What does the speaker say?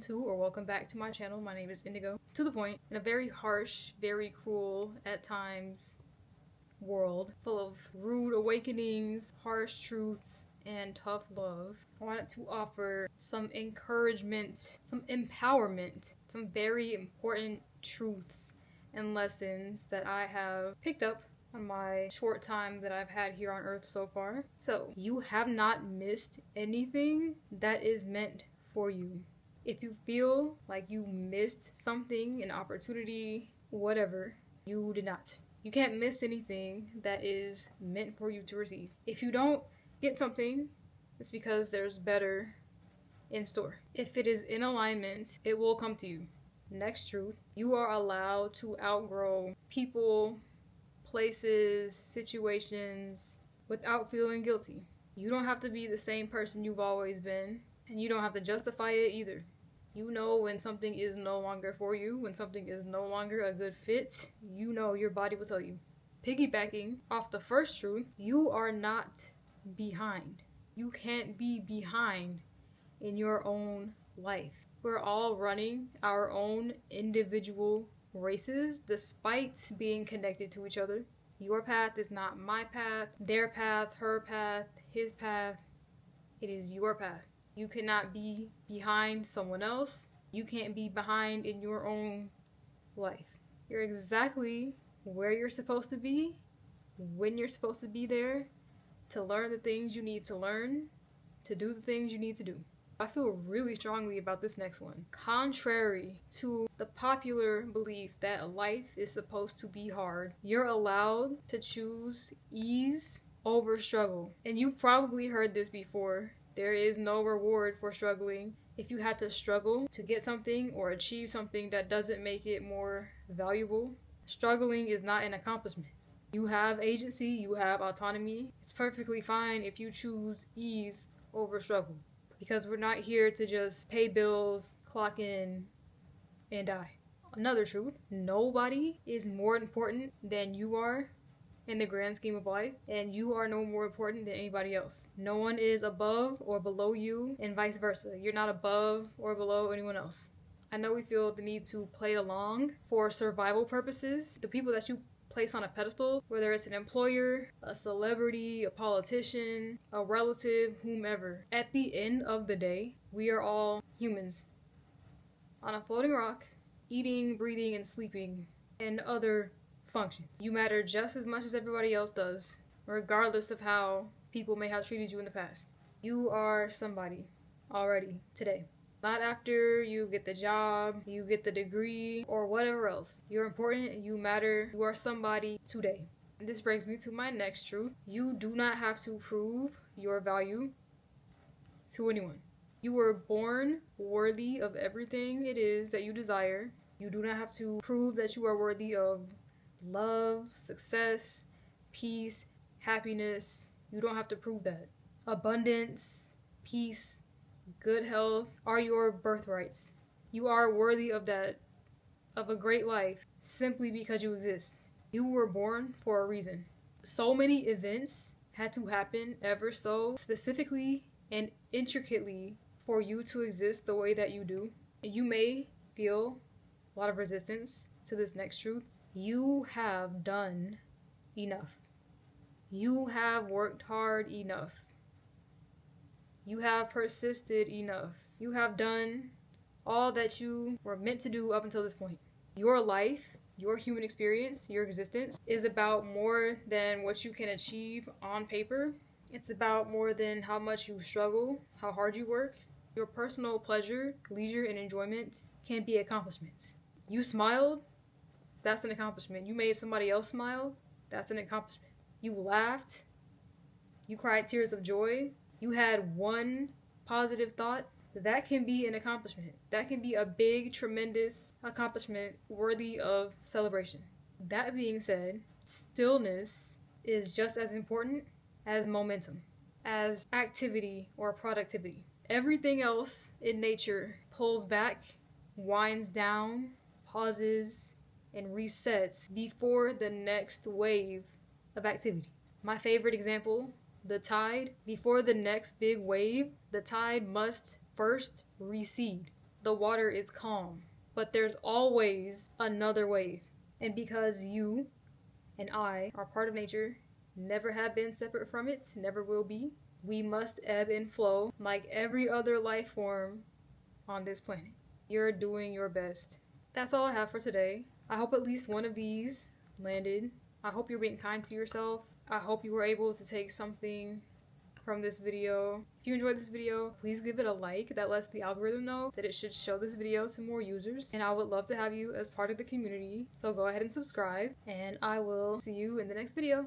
to or welcome back to my channel. My name is Indigo. To the point, in a very harsh, very cruel, at times, world full of rude awakenings, harsh truths, and tough love, I wanted to offer some encouragement, some empowerment, some very important truths and lessons that I have picked up on my short time that I've had here on Earth so far. So, you have not missed anything that is meant for you. If you feel like you missed something, an opportunity, whatever, you did not. You can't miss anything that is meant for you to receive. If you don't get something, it's because there's better in store. If it is in alignment, it will come to you. Next truth, you are allowed to outgrow people, places, situations without feeling guilty. You don't have to be the same person you've always been, and you don't have to justify it either. You know when something is no longer for you, when something is no longer a good fit, you know your body will tell you. Piggybacking off the first truth, you are not behind. You can't be behind in your own life. We're all running our own individual races despite being connected to each other. Your path is not my path, their path, her path, his path. It is your path. You cannot be behind someone else. You can't be behind in your own life. You're exactly where you're supposed to be, when you're supposed to be there, to learn the things you need to learn, to do the things you need to do. I feel really strongly about this next one. Contrary to the popular belief that life is supposed to be hard, you're allowed to choose ease over struggle. And you've probably heard this before. There is no reward for struggling. If you had to struggle to get something or achieve something that doesn't make it more valuable, struggling is not an accomplishment. You have agency, you have autonomy. It's perfectly fine if you choose ease over struggle. Because we're not here to just pay bills, clock in, and die. Another truth, nobody is more important than you are in the grand scheme of life, and you are no more important than anybody else. No one is above or below you, and vice versa. You're not above or below anyone else. I know we feel the need to play along for survival purposes. The people that you place on a pedestal, whether it's an employer, a celebrity, a politician, a relative, whomever. At the end of the day, we are all humans on a floating rock, eating, breathing, and sleeping, and other functions. You matter just as much as everybody else does, regardless of how people may have treated you in the past. You are somebody already today. Not after you get the job, you get the degree, or whatever else. You're important, you matter, you are somebody today. And this brings me to my next truth. You do not have to prove your value to anyone. You were born worthy of everything it is that you desire. You do not have to prove that you are worthy of love, success, peace, happiness. You don't have to prove that. Abundance, peace, good health are your birthrights. You are worthy of that, of a great life, simply because you exist. You were born for a reason. So many events had to happen ever so specifically and intricately for you to exist the way that you do. You may feel a lot of resistance to this next truth. You have done enough. You have worked hard enough. You have persisted enough. You have done all that you were meant to do up until this point. Your life, your human experience, your existence is about more than what you can achieve on paper. It's about more than how much you struggle, how hard you work. Your personal pleasure, leisure, and enjoyment can be accomplishments. You smiled, that's an accomplishment. You made somebody else smile, that's an accomplishment. You laughed, you cried tears of joy, you had one positive thought, that can be an accomplishment. That can be a big, tremendous accomplishment worthy of celebration. That being said, stillness is just as important as momentum, as activity or productivity. Everything else in nature pulls back, winds down, pauses, and resets before the next wave of activity. My favorite example, the tide. Before the next big wave, the tide must first recede. the water is calm, but there's always another wave. And because you and I are part of nature, never have been separate from it, never will be, we must ebb and flow like every other life form on this planet. You're doing your best. That's all I have for today. I hope at least one of these landed. I hope you're being kind to yourself. I hope you were able to take something from this video. If you enjoyed this video, please give it a like. That lets the algorithm know that it should show this video to more users. And I would love to have you as part of the community. So go ahead and subscribe, and I will see you in the next video.